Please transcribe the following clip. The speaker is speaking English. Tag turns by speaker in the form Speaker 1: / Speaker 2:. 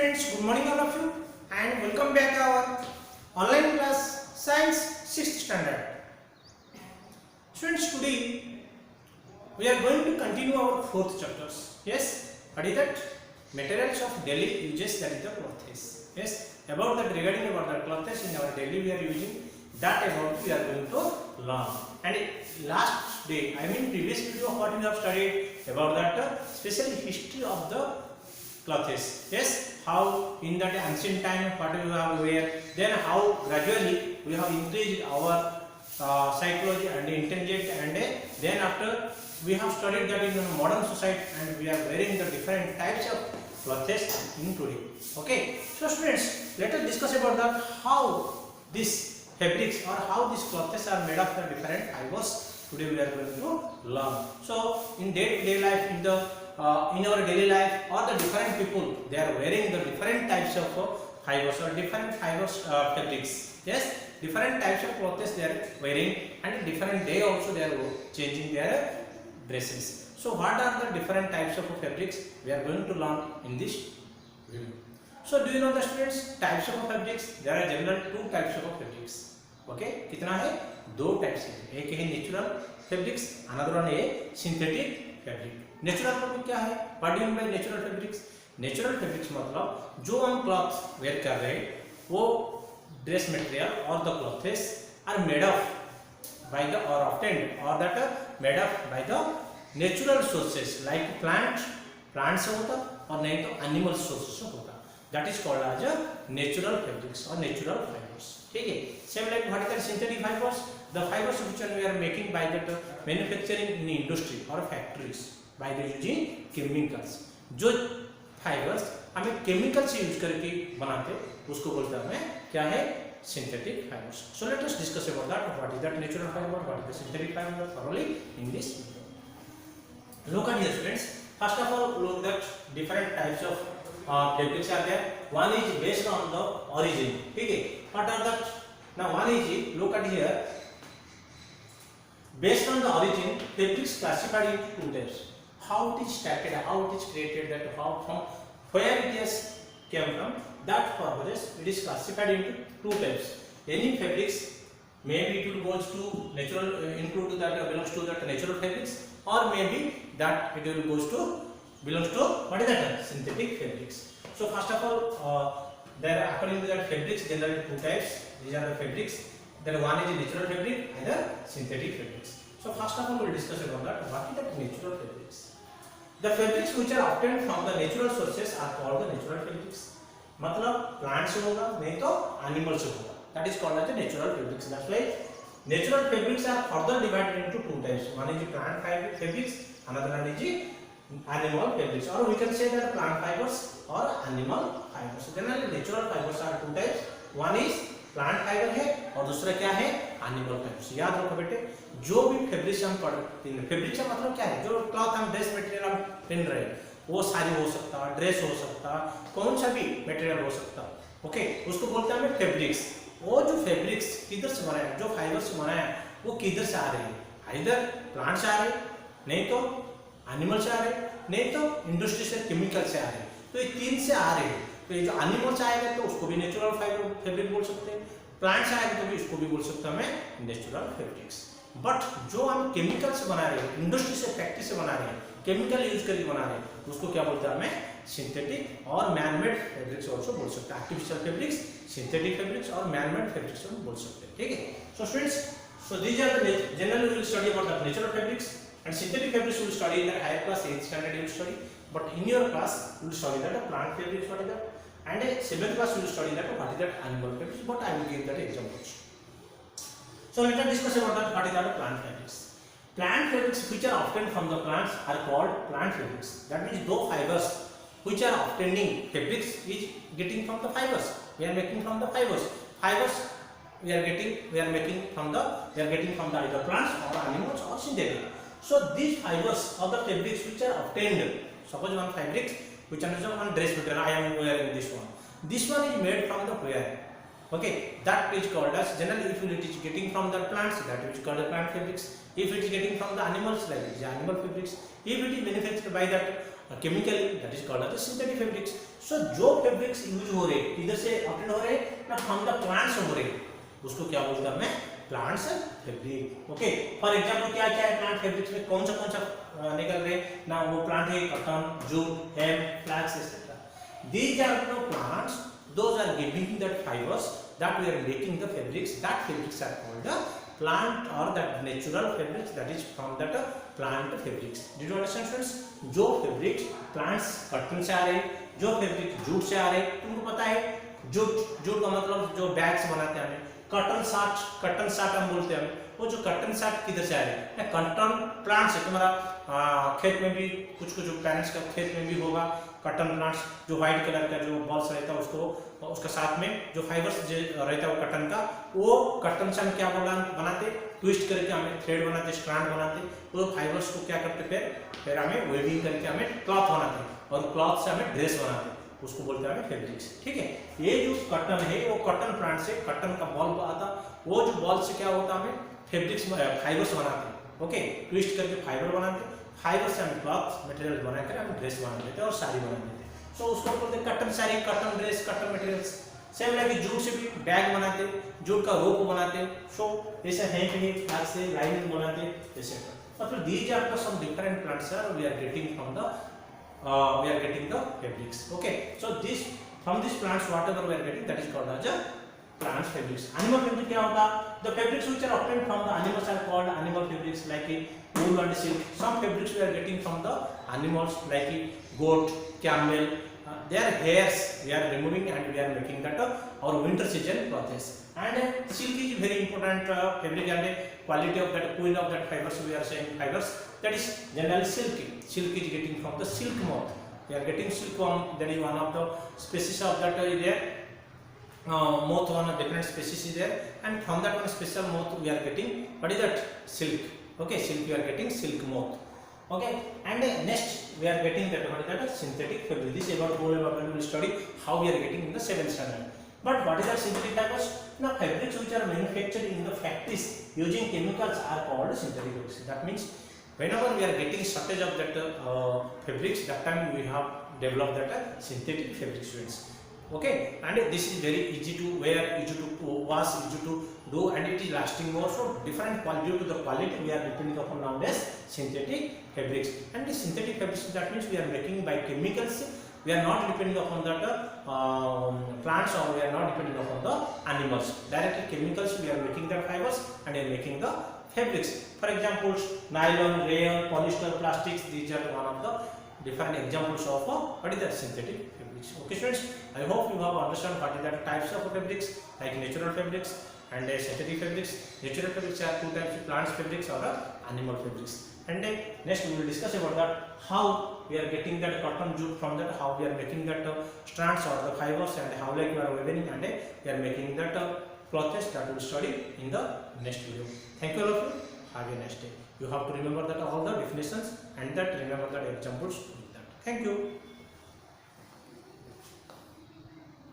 Speaker 1: students, good morning all of you and welcome back to our online class Science 6th standard. Students, today we are going to continue our fourth chapters. Yes, what is that? Materials of daily uses, that is the clothes. Yes, about that, regarding about the clothes in our daily we are using, that about we are going to learn. And last day, I mean previous video, what we have studied about that special history of the clothes. Yes, how in that ancient time what we have wear, then how gradually we have increased our psychology and intelligence, and then after we have studied that in the modern society, and we are wearing the different types of clothes in today. Okay, so students, let us discuss about that how this fabrics or how these clothes are made of the different fibers. Today we are going to learn. So in day-to-day life, in our daily life, or the different people, they are wearing the different types of fibers or different fibers fabrics. Yes, different types of clothes they are wearing, and different day also they are changing their dresses. So what are the different types of fabrics we are going to learn in this video. So do you know the students types of fabrics? There are general two types of fabrics. Okay, कितना है? दो types है. एक है natural fabrics, another one है synthetic fabric. Natural fabric क्या है? What do you mean by natural fabrics? Natural fabrics मतलब जो हम क्लॉथ वेयर कर रहे हैं वो ड्रेस मटेरियल और the clothes are made of by the और ऑब्टेन्ड और that made of by the natural sources like plant से होता और नहीं तो एनिमल सोर्सेस से होता. That is called as a natural fabrics और नेचुरल फाइबर्स. ठीक है. Same like what is synthetic fibres? The fibres which we are making by that manufacturing in industry और factories by the using chemicals. जो fibres हमें chemical से use करके बनाते उसको बोलते हैं क्या है? Synthetic fibres. So let us discuss about that. What is that natural fibre, what is the synthetic fibre thoroughly in this video. Look at here students. First of all, look that different types of fabrics are there. One is based on the origin. ठीक है. What are that? Now one is, look at here. Based on the origin, fabrics classified into two types. How it is started, how it is created, that how from where it has came from, that purpose it is classified into two types. Any fabrics, maybe it will goes to natural, include that belongs to that natural fabrics, or maybe that it will goes to belongs to what is that? Synthetic fabrics. So first of all, there are according to that fabrics generally two types. These are the fabrics. Then one is natural fabric and the synthetic fabrics. So first of all, we will discuss about that. What is that natural fabrics? The fabrics which are obtained from the natural sources are called the natural fabrics. मतलब plant से होगा नहीं तो animal से होगा. That is called as the natural fabrics. That's why natural fabrics are further divided into two types. One is plant fabrics, another one is animal fabrics. Or we can say that plant fibers or animal fibers. Generally natural fibers are two types. One is plant fibre है और दूसरा क्या है? Animal fibre. याद रखो बेटे, जो भी फैब्रिक्स हम पढ़ते हैं, फैब्रिक का मतलब क्या है? जो क्लॉथ हम ड्रेस मटेरियल हम पहन रहे हैं वो साड़ी हो सकता, ड्रेस हो सकता, कौन सा भी मटेरियल हो सकता. ओके, उसको बोलते हैं फैब्रिक्स. वो जो फैब्रिक्स किधर से बनाया, जो फाइबर से बनाया वो किधर से आ रहे हैं? इधर प्लांट से आ रहे, नहीं तो एनिमल से आ रहे, नहीं तो इंडस्ट्री से केमिकल से आ रहे. तो ये तीन से आ रहे हैं. तो ये जो एनिमल से आएगा तो उसको भी नेचुरल फाइबर फैब्रिक बोल सकते हैं. प्लांट से आएगा तो भी इसको भी बोल सकते हैं हमें नेचुरल फैब्रिक्स. बट जो हम केमिकल से बना रहे हैं, इंडस्ट्री से फैक्ट्री से बना रहे हैं, केमिकल यूज करके बना रहे हैं, उसको क्या बोलते हैं? हमें सिंथेटिक और मैनमेड फैब्रिक्स ऑल्सो बोल सकते हैं. आर्टिफिशियल फैब्रिक्स, सिंथेटिक फैब्रिक्स और मैनमेड फैब्रिक्स बोल सकते हैं. ठीक है. So students, so these are the generally we will study about the natural fabrics and synthetic fabrics we will study in the higher class 8th standard you will study. But in your class you will study that plant fabrics, what is that, and 7th class you will study that what is that animal fabrics. But I will give that examples. So let us discuss about that what is that plant fabrics. Plant fabrics which are obtained from the plants are called plant fabrics. That means those fibers which are obtaining fabrics is getting from the fibers. We are making from the fibers. Fibers we are making from the either plants or animals or synthetic. So these fibers or the fabrics which are obtained, suppose one fabric which is one dress material I am wearing this one. This one is made from the where? Okay, that is called as generally if it is getting from the plants, that is called the plant fabrics. If it is getting from the animals, like it is animal fabrics. If it is manufactured by that chemically, that is called as synthetic fabrics. So जो fabrics use हो रहे किधर से obtain हो रहे ना from the plants हो रहे, उसको क्या बोलते हैं हमें plants fabric. Okay, for example क्या क्या है प्लांट फैब्रिक्स में, कौन सा निकल रहे ना, वो प्लांट है cotton, jute, hemp, flax etcetera. These are the plants, those are giving that fibers that we are making the fabrics. That fabrics are called the plant or that natural fabrics, that is from that plant fabrics. Did you understand friends? जो fabrics plants cotton से आ रहे, जो fabric jute से आ रहे, तुमको पता है jute का मतलब जो बैग्स बनाते हैं हमें, कॉटन साट हम बोलते हैं. वो जो कॉटन साट किधर से आ रहे हैं, कॉटन प्लांट से. तुम्हारा खेत में भी कुछ पेरेंट्स का खेत में भी होगा कॉटन प्लांट्स, जो व्हाइट कलर का जो बॉल्स रहता है उसको, उसका साथ में जो फाइबर्स रहता है वो कॉटन का, वो कॉटन से हम क्या बनाते, ट्विस्ट करके हमें थ्रेड बनाते, स्ट्रैंड बनाते, वो फाइबर्स को क्या करते, फिर हमें वेविंग करके हमें क्लॉथ बनाते, और क्लॉथ से हमें ड्रेस बनाते, उसको बोलते हैं हमें फैब्रिक्स. ठीक है, ये जो कॉटन है वो कॉटन प्लांट से कॉटन का बॉल आता, वो जो बॉल से क्या होता है हमें फैब्रिक्स फाइबर्स बनाते हैं. ओके, ट्विस्ट करके फाइबर बनाते, फाइबर से हम क्लॉथ मटेरियल बनाकर हम ड्रेस बना देते हैं और साड़ी बना देते हैं. सो उसको बोलते हैं cotton sari, cotton dress, cotton materials. Same like jute से भी बैग बनाते, जूट का रोप बनाते. सो जैसे हैंड में हाथ से लाइनिंग बनाते, जैसे मतलब these are some different plants are we are getting from the fabrics. Okay, so this from these plants whatever we are getting, that is called as a plants fabrics. Animal fabric क्या होता, the fabrics which are obtained from the animals are called animal fabrics, like wool and silk. Some fabrics we are getting from the animals like goat, camel, their hairs we are removing and we are making that our winter season clothes. And silk is very important fabric, and quality of that queen of that fibers we are saying fibers, that is generally silky. Silk is getting from the silk moth. We are getting silkworm, that is one of the species of that is there. Moth, one different species is there, and from that one special moth we are getting, what is that, silk. Okay, silk we are getting silk moth. Okay, and next we are getting that one is that synthetic fabric. This is about whole we will study how we are getting in the 7th standard. But what is that synthetic fibers? Now fabrics which are manufactured in the factories using chemicals are called synthetic fabrics. That means whenever we are getting shortage of that fabrics, that time we have developed that synthetic fabric students. Okay, and this is very easy to wear, easy to wash, easy to do, and it is lasting more. So different quality, due to the quality we are depending upon nowadays synthetic fabrics. And the synthetic fabrics, that means we are making by chemicals. We are not depending upon the plants, or we are not depending upon the animals. Directly chemicals we are making the fibers and we are making the fabrics. For example, nylon, rayon, polyester, plastics. These are one of the different examples of what is the synthetic fabrics. Okay students, I hope you have understood what is the types of fabrics, like natural fabrics and synthetic fabrics. Natural fabrics are two types of plants fabrics or animal fabrics. And next we will discuss about that how we are getting that cotton jute, from that how we are making that strands or the fibers, and how like we are weaving and we are making that clothes. That we will study in the next video. Thank you all of you. Have a nice day. You have to remember that all the definitions and that remember that examples with that. Thank you.